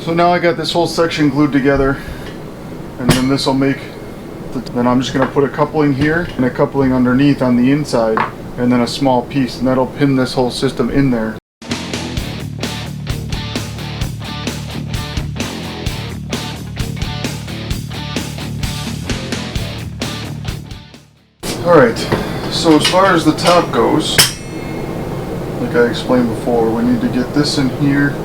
So now I got this whole section glued together, and then this will make, then I'm just going to put a coupling here and a coupling underneath on the inside, and then a small piece, and that'll pin this whole system in there. Alright, so as far as the top goes, like I explained before, we need to get this in here,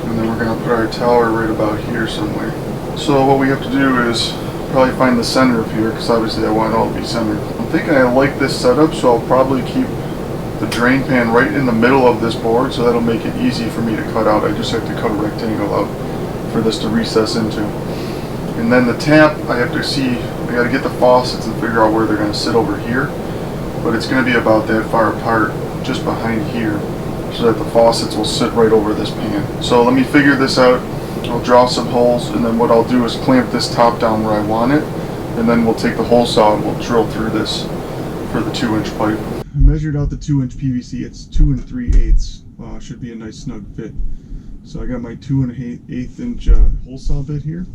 and then we're going to put our tower right about here somewhere. So what we have to do is probably find the center of here, because obviously I want it all to be centered. I'm thinking I like this setup, so I'll probably keep the drain pan right in the middle of this board, so that'll make it easy for me to cut out. I just have to cut a rectangle out for this to recess into. And then the tap, I have to see, I got to get the faucets and figure out where they're going to sit over here. But it's going to be about that far apart, just behind here, so that the faucets will sit right over this pan. So let me figure this out. I'll draw some holes, and then what I'll do is clamp this top down where I want it, and then we'll take the hole saw and we'll drill through this for the 2-inch pipe. I measured out the 2-inch PVC. It's 2 3/8. Should be a nice snug fit. So I got my 2 1/8 inch hole saw bit here.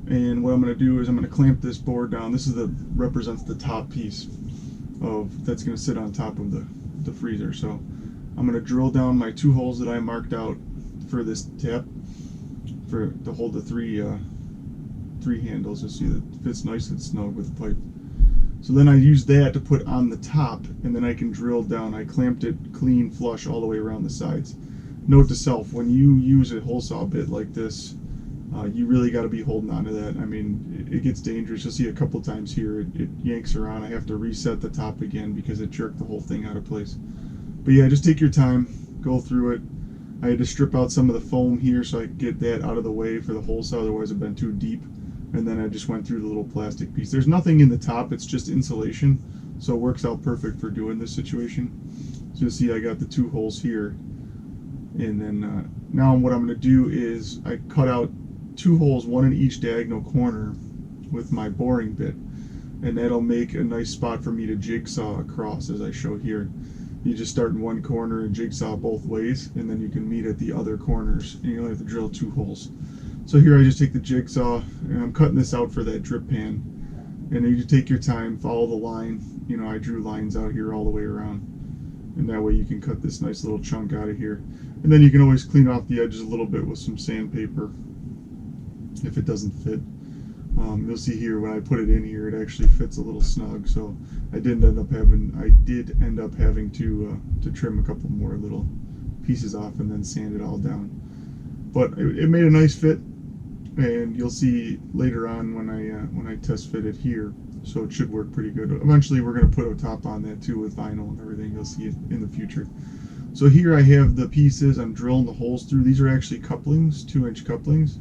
And what I'm going to do is I'm going to clamp this board down. This is represents the top piece that's going to sit on top of the freezer. So I'm going to drill down my 2 holes that I marked out for this tap to hold the three handles. You'll see that it fits nice and snug with the pipe. So then I use that to put on the top, and then I can drill down. I clamped it clean flush all the way around the sides. Note to self: when you use a hole saw bit like this, you really got to be holding on to that. I mean, it gets dangerous. You'll see a couple times here it yanks around. I have to reset the top again because it jerked the whole thing out of place. But yeah, just take your time, go through it. I had to strip out some of the foam here so I could get that out of the way for the hole saw, otherwise it'd been too deep. And then I just went through the little plastic piece. There's nothing in the top, it's just insulation, so it works out perfect for doing this situation. So you'll see I got the 2 holes here. And then now what I'm going to do is I cut out 2 holes, 1 in each diagonal corner with my boring bit, and that'll make a nice spot for me to jigsaw across, as I show here. You just start in one corner and jigsaw both ways, and then you can meet at the other corners, and you only have to drill 2 holes. So here I just take the jigsaw, and I'm cutting this out for that drip pan, and you just take your time, follow the line. You know, I drew lines out here all the way around, and that way you can cut this nice little chunk out of here. And then you can always clean off the edges a little bit with some sandpaper if it doesn't fit. You'll see here when I put it in here, it actually fits a little snug. So I did end up having to trim a couple more little pieces off and then sand it all down. But it made a nice fit, and you'll see later on when I test fit it here. So it should work pretty good. Eventually we're going to put a top on that too with vinyl and everything. You'll see it in the future. So here I have the pieces. I'm drilling the holes through. These are actually couplings, 2-inch couplings.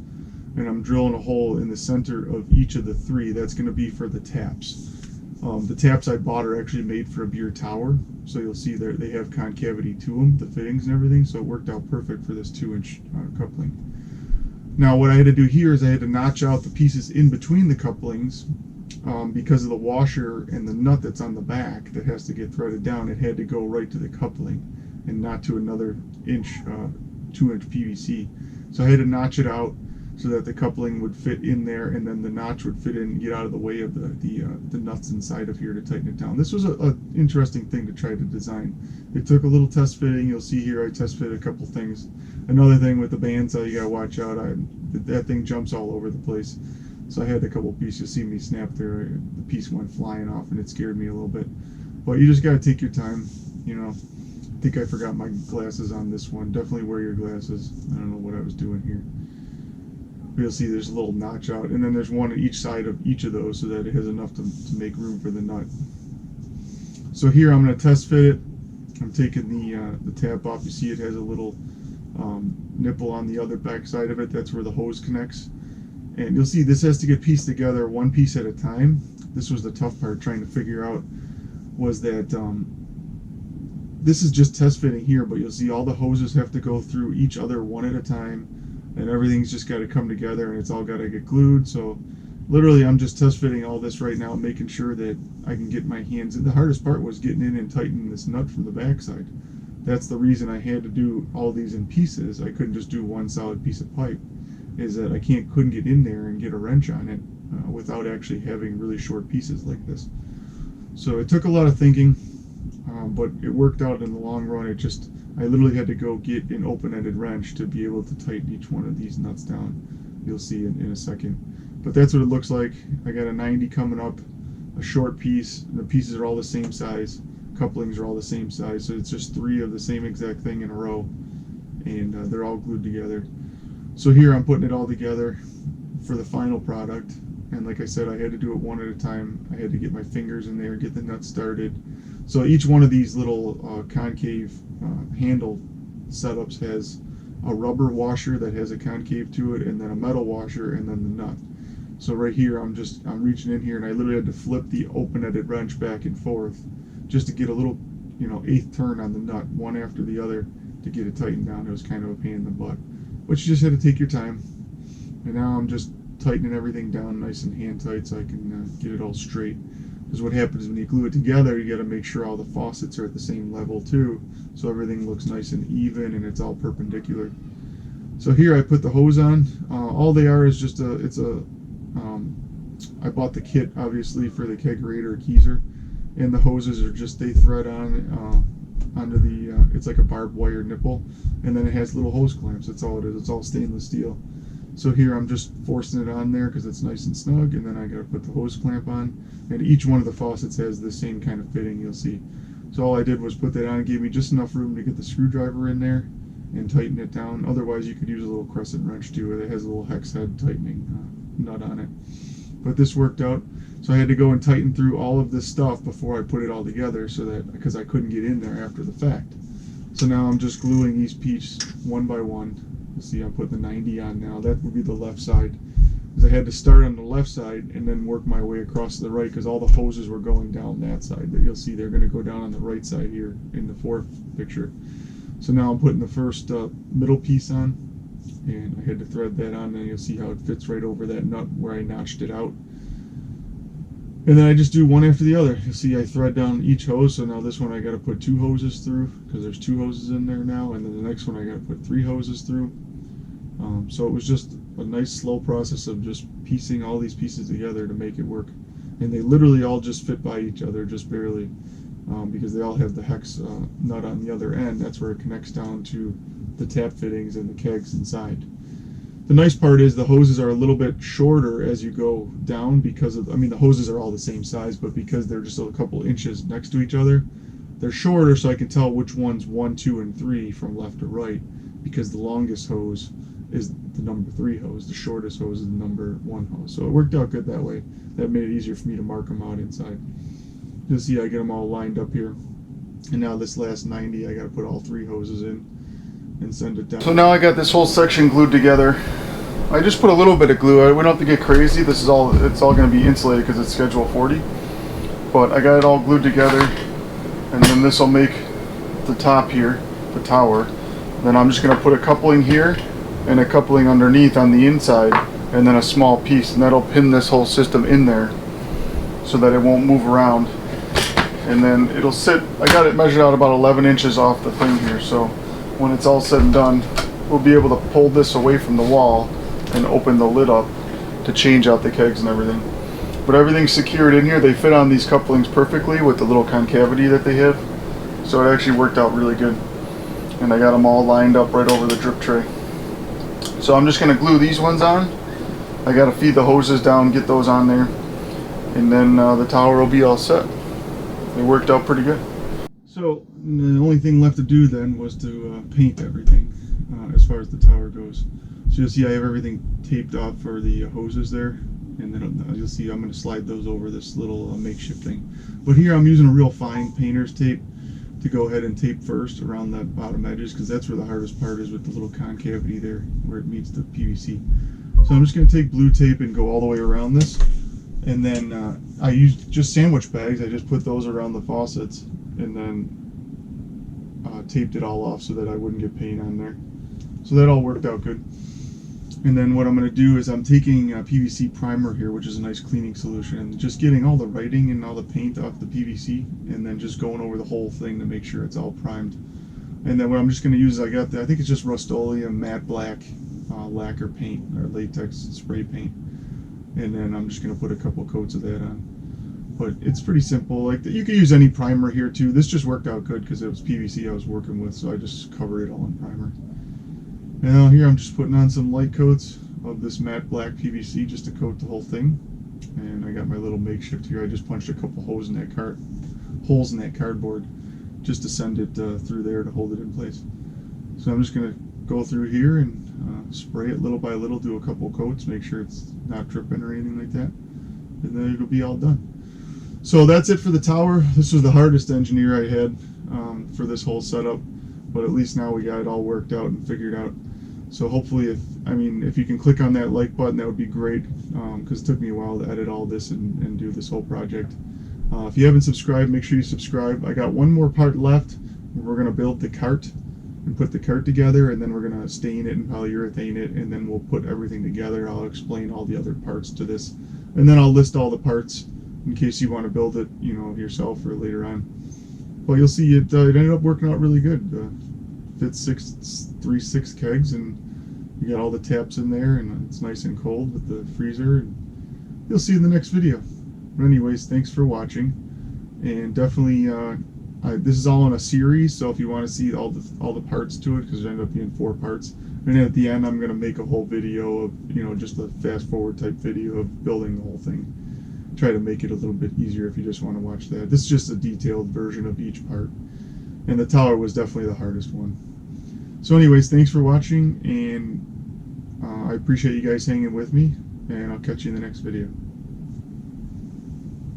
And I'm drilling a hole in the center of each of the 3. That's going to be for the taps. The taps I bought are actually made for a beer tower, so you'll see there they have concavity to them, the fittings and everything, so it worked out perfect for this 2-inch coupling. Now what I had to do here is I had to notch out the pieces in between the couplings because of the washer and the nut that's on the back that has to get threaded down. It had to go right to the coupling and not to another 2-inch PVC. So I had to notch it out so that the coupling would fit in there, and then the notch would fit in and get out of the way of the nuts inside of here to tighten it down. This was an interesting thing to try to design. It took a little test fitting. You'll see here I test fit a couple things. Another thing with the bandsaw, you gotta watch out. That thing jumps all over the place. So I had a couple pieces. You'll see me snap there. The piece went flying off and it scared me a little bit. But you just gotta take your time, you know. I think I forgot my glasses on this one. Definitely wear your glasses. I don't know what I was doing here. You'll see there's a little notch out, and then there's one on each side of each of those so that it has enough to make room for the nut. So here I'm going to test fit it. I'm taking the tap off. You see it has a little nipple on the other back side of it. That's where the hose connects. And you'll see this has to get pieced together one piece at a time. This was the tough part, trying to figure out was that this is just test fitting here, but you'll see all the hoses have to go through each other one at a time. And everything's just got to come together, and it's all got to get glued. So literally I'm just test fitting all this right now, making sure that I can get my hands in. The hardest part was getting in and tightening this nut from the backside. That's the reason I had to do all these in pieces. I couldn't just do one solid piece of pipe, is that I couldn't get in there and get a wrench on it without actually having really short pieces like this. So it took a lot of thinking, but it worked out in the long run. I literally had to go get an open-ended wrench to be able to tighten each one of these nuts down. You'll see in a second. But that's what it looks like. I got a 90 coming up, a short piece. The pieces are all the same size. Couplings are all the same size. So it's just 3 of the same exact thing in a row. And they're all glued together. So here I'm putting it all together for the final product. And like I said, I had to do it one at a time. I had to get my fingers in there, get the nuts started. So each one of these little concave handle setups has a rubber washer that has a concave to it, and then a metal washer, and then the nut. So right here, I'm reaching in here, and I literally had to flip the open-ended wrench back and forth just to get a little, eighth turn on the nut, one after the other, to get it tightened down. It was kind of a pain in the butt, but you just had to take your time. And now I'm just tightening everything down nice and hand tight so I can get it all straight. Because what happens when you glue it together, you got to make sure all the faucets are at the same level too, so everything looks nice and even and it's all perpendicular. So here I put the hose on. All they are is just I bought the kit obviously for the kegerator or Keezer, and the hoses are just, they thread on onto the it's like a barbed wire nipple, and then it has little hose clamps. That's all it is. It's all stainless steel. So here I'm just forcing it on there because it's nice and snug, and then I got to put the hose clamp on, and each one of the faucets has the same kind of fitting, you'll see. So all I did was put that on. It gave me just enough room to get the screwdriver in there and tighten it down. Otherwise you could use a little crescent wrench too. It has a little hex head tightening nut on it. But this worked out. So I had to go and tighten through all of this stuff before I put it all together, so that, because I couldn't get in there after the fact. So now I'm just gluing each piece one by one. You see I'm putting the 90 on now. That would be the left side, because I had to start on the left side and then work my way across to the right, because all the hoses were going down that side. But you'll see they're going to go down on the right side here in the fourth picture. So now I'm putting the first middle piece on, and I had to thread that on, and you'll see how it fits right over that nut where I notched it out. And then I just do one after the other. You'll see I thread down each hose. So now this one I got to put 2 hoses through, because there's 2 hoses in there now, and then the next one I got to put 3 hoses through. So it was just a nice slow process of just piecing all these pieces together to make it work. And they literally all just fit by each other, just barely, because they all have the hex nut on the other end. That's where it connects down to the tap fittings and the kegs inside. The nice part is the hoses are a little bit shorter as you go down, because of, the hoses are all the same size, but because they're just a couple inches next to each other, they're shorter, so I can tell which one's 1, 2, and 3 from left to right, because the longest hose is the number 3 hose, the shortest hose is the number 1 hose. So it worked out good that way. That made it easier for me to mark them out inside. You'll see I get them all lined up here. And now this last 90, I got to put all 3 hoses in and send it down. So now I got this whole section glued together. I just put a little bit of glue. We don't have to get crazy. It's all going to be insulated because it's Schedule 40. But I got it all glued together, and then this will make the top here, the tower. Then I'm just going to put a coupling here and a coupling underneath on the inside, and then a small piece, and that'll pin this whole system in there so that it won't move around. And then it'll sit, I got it measured out about 11 inches off the thing here, so when it's all said and done, we'll be able to pull this away from the wall and open the lid up to change out the kegs and everything. But everything's secured in here. They fit on these couplings perfectly with the little concavity that they have, so it actually worked out really good. And I got them all lined up right over the drip tray. So I'm just going to glue these ones on. I got to feed the hoses down, get those on there, and then the tower will be all set. It worked out pretty good. So the only thing left to do then was to paint everything as far as the tower goes. So you'll see I have everything taped off for the hoses there, and then you'll see I'm going to slide those over this little makeshift thing. But here I'm using a real fine painter's tape to go ahead and tape first around the bottom edges, because that's where the hardest part is, with the little concavity there where it meets the PVC. So I'm just going to take blue tape and go all the way around this, and then I used just sandwich bags. I just put those around the faucets and then taped it all off so that I wouldn't get paint on there. So that all worked out good. And then what I'm going to do is I'm taking PVC primer here, which is a nice cleaning solution, and just getting all the writing and all the paint off the PVC, and then just going over the whole thing to make sure it's all primed And then what I'm just going to use, I think it's just Rust-Oleum matte black lacquer paint, or latex spray paint. And then I'm just going to put a couple coats of that on. But it's pretty simple. Like you could use any primer here too. This just worked out good because it was PVC I was working with, so I just covered it all in primer. Now here I'm just putting on some light coats of this matte black PVC just to coat the whole thing. And I got my little makeshift here. I just punched a couple holes in that cardboard just to send it through there to hold it in place. So I'm just going to go through here and spray it little by little, do a couple coats, make sure it's not dripping or anything like that, and then it'll be all done. So that's it for the tower. This was the hardest engineer I had for this whole setup, but at least now we got it all worked out and figured out. So hopefully, if you can click on that like button, that would be great, because it took me a while to edit all this and do this whole project. If you haven't subscribed, make sure you subscribe. I got one more part left. We're going to build the cart and put the cart together, and then we're going to stain it and polyurethane it, and then we'll put everything together. I'll explain all the other parts to this, and then I'll list all the parts in case you want to build it, yourself or later on. But you'll see it ended up working out really good. Fits 3 kegs, and you got all the taps in there, and it's nice and cold with the freezer. And you'll see in the next video. But anyways, thanks for watching, and definitely this is all in a series, so if you want to see all the parts to it, because it ended up being 4 parts, and at the end I'm going to make a whole video of just a fast forward type video of building the whole thing. Try to make it a little bit easier if you just want to watch that. This is just a detailed version of each part, and the tower was definitely the hardest one. So anyways, thanks for watching, and I appreciate you guys hanging with me, and I'll catch you in the next video.